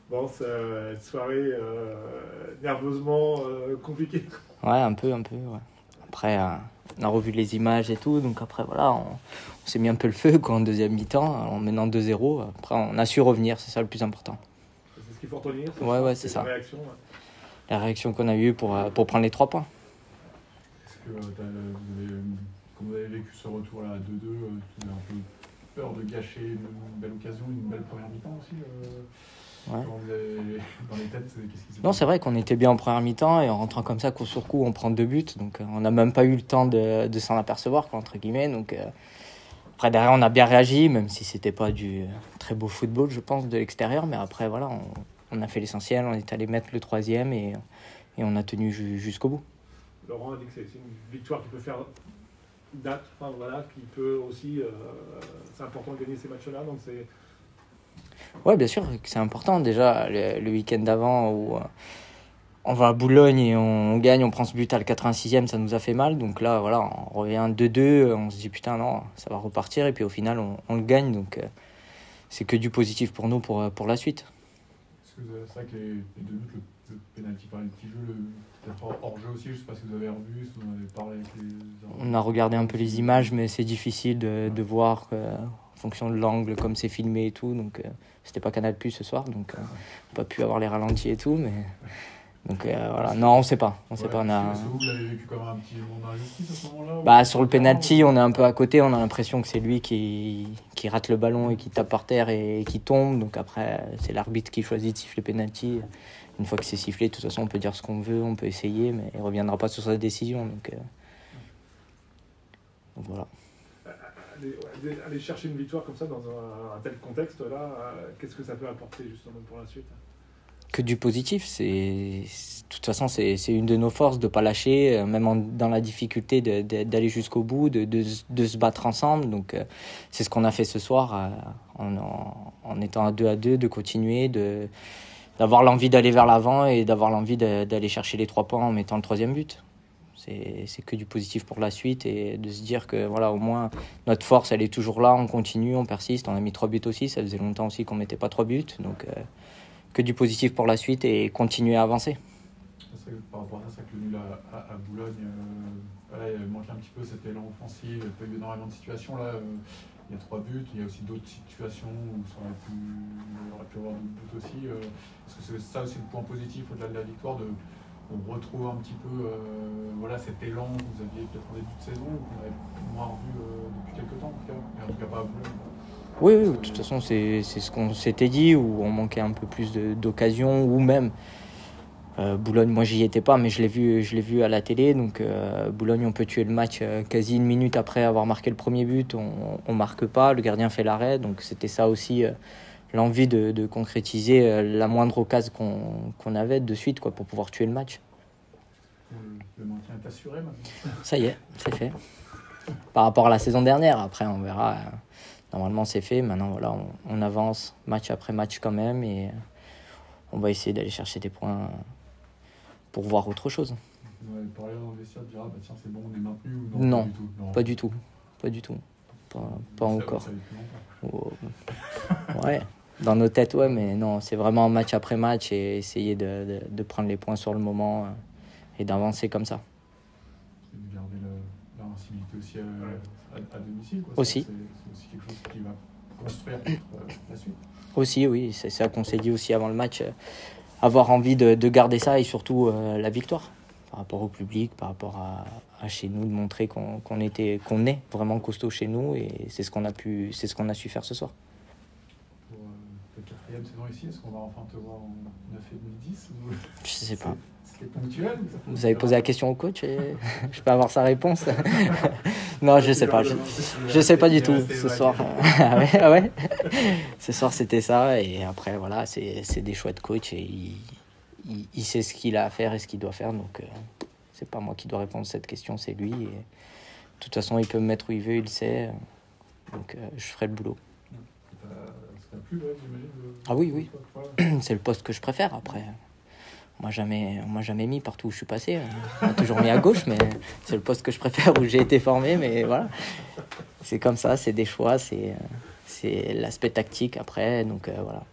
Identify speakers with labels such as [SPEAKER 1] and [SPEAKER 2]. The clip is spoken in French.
[SPEAKER 1] Bon, c'est une soirée nerveusement compliquée.
[SPEAKER 2] Ouais, un peu, ouais. Après, on a revu les images et tout, donc après, voilà, on s'est mis un peu le feu quoi, en deuxième mi-temps, en menant 2-0. Après, on a su revenir, c'est ça le plus important.
[SPEAKER 1] C'est ce qu'il faut retenir.
[SPEAKER 2] Ouais, c'est ça.
[SPEAKER 1] La réaction. Ouais.
[SPEAKER 2] La réaction qu'on a eue pour prendre les 3 points.
[SPEAKER 3] Est-ce que quand vous avez vécu ce retour-là à 2-2, tu as un peu peur de gâcher une belle occasion, une belle première mi-temps aussi
[SPEAKER 2] Ouais.
[SPEAKER 3] Vous avez, dans les têtes, qu'est-ce qui s'est
[SPEAKER 2] Non, c'est vrai qu'on était bien en première mi-temps et en rentrant comme ça, coup sur coup, on prend 2 buts. Donc on n'a même pas eu le temps de s'en apercevoir, quoi, entre guillemets. Donc, après, derrière, on a bien réagi, même si c'était pas du très beau football, je pense, de l'extérieur. Mais après, voilà, on a fait l'essentiel, on est allé mettre le 3e et on a tenu jusqu'au bout.
[SPEAKER 1] Laurent a dit que c'est une victoire qui peut faire date, enfin, voilà, qui peut aussi... c'est important de gagner ces matchs-là, donc c'est...
[SPEAKER 2] Ouais, bien sûr, c'est important. Déjà, le week-end d'avant où on va à Boulogne et on gagne, on prend ce but à le 86e, ça nous a fait mal. Donc là, voilà, on revient 2-2, on se dit putain, non, ça va repartir. Et puis au final, on le gagne. Donc c'est que du positif pour nous pour la suite.
[SPEAKER 3] Est-ce que c'est vrai que les 2 buts, le pénalty par les petits jeux, peut-être hors-jeu aussi, je ne sais pas si vous avez revu, si vous en avez parlé avec les...
[SPEAKER 2] On a regardé un peu les images, mais c'est difficile de voir en fonction de l'angle, comme c'est filmé et tout. Donc c'était pas Canal+ ce soir, donc on n'a pas pu avoir les ralentis et tout. Mais donc voilà, non, on sait pas. On sait pas.
[SPEAKER 3] Est-ce que vous l'avez vécu comme un petit moment d'injustice à ce moment-là
[SPEAKER 2] Bah, sur le penalty, on est un peu à côté. On a l'impression que c'est lui qui rate le ballon et qui tape par terre et qui tombe. Donc après, c'est l'arbitre qui choisit de siffler penalty. Une fois que c'est sifflé, de toute façon, on peut dire ce qu'on veut, on peut essayer, mais il reviendra pas sur sa décision. Donc voilà.
[SPEAKER 1] Aller chercher une victoire comme ça dans un tel contexte-là, qu'est-ce que ça peut apporter justement pour la suite?
[SPEAKER 2] Que du positif, de toute façon c'est une de nos forces de pas lâcher, même dans la difficulté d'aller jusqu'au bout, de se battre ensemble. Donc c'est ce qu'on a fait ce soir en étant à 2-2, de continuer, d'avoir l'envie d'aller vers l'avant et d'avoir l'envie d'aller chercher les 3 points en mettant le 3e but. C'est que du positif pour la suite et de se dire que voilà, au moins notre force elle est toujours là, on continue, on persiste. On a mis 3 buts aussi, ça faisait longtemps aussi qu'on mettait pas 3 buts, donc que du positif pour la suite et continuer à avancer.
[SPEAKER 3] Par rapport à ça, c'est que le nul à Boulogne, voilà, il manque un petit peu cet élan offensif, il n'y a pas eu énormément de situations. Là, il y a 3 buts, il y a aussi d'autres situations où on aurait pu avoir d'autres buts aussi. Est-ce que c'est ça aussi le point positif au-delà de la victoire, on retrouve un petit peu voilà, cet élan que vous aviez peut-être en début de saison, qu'on avait moins revu depuis quelques temps en tout cas pas à Boulogne.
[SPEAKER 2] Oui, de toute façon, c'est ce qu'on s'était dit, où on manquait un peu plus d'occasions, ou même Boulogne, moi j'y étais pas, mais je l'ai vu à la télé. Donc Boulogne, on peut tuer le match quasi une minute après avoir marqué le premier but, on marque pas, le gardien fait l'arrêt. Donc c'était ça aussi, l'envie de concrétiser la moindre occasion qu'on avait de suite, quoi, pour pouvoir tuer le match.
[SPEAKER 3] Le maintien est assuré maintenant.
[SPEAKER 2] Ça y est, c'est fait. Par rapport à la saison dernière, après on verra. Normalement c'est fait, maintenant voilà, on avance match après match quand même et on va essayer d'aller chercher des points pour voir autre chose.
[SPEAKER 3] Vous avez parlé dans le vestiaire de dire bah tiens c'est bon on est maintenu ou
[SPEAKER 2] non, pas du tout. Pas encore. Ouais, dans nos têtes ouais, mais non, c'est vraiment match après match et essayer de prendre les points sur le moment et d'avancer comme ça.
[SPEAKER 3] Et de garder l'invincibilité aussi à domicile quoi.
[SPEAKER 2] Aussi.
[SPEAKER 3] C'est aussi quelque chose qui va construire la suite.
[SPEAKER 2] Aussi, oui, c'est ça qu'on s'est dit aussi avant le match, avoir envie de garder ça et surtout la victoire par rapport au public, par rapport à chez nous, de montrer qu'on est vraiment costaud chez nous et c'est ce qu'on a su faire ce soir.
[SPEAKER 3] Pour ta 4e saison ici, est-ce qu'on va enfin te voir en 9 et 10 ou...
[SPEAKER 2] Je sais pas.
[SPEAKER 3] C'est ponctuel.
[SPEAKER 2] Vous avez posé la question au coach et je peux avoir sa réponse. Non, je sais pas. Je sais pas du tout ce soir. Ah ouais. Ce soir c'était ça et après voilà, c'est des choix de coach et il sait ce qu'il a à faire et ce qu'il doit faire, donc c'est pas moi qui dois répondre à cette question, c'est lui. Et de toute façon, il peut me mettre où il veut, il le sait, donc je ferai le boulot.
[SPEAKER 3] Ça t'a plu, ouais, j'imagine.
[SPEAKER 2] Ah oui. C'est le poste que je préfère après. On m'a jamais mis partout où je suis passé. On m'a toujours mis à gauche, mais c'est le poste que je préfère où j'ai été formé. Mais voilà, c'est comme ça, c'est des choix, c'est l'aspect tactique après. Donc voilà.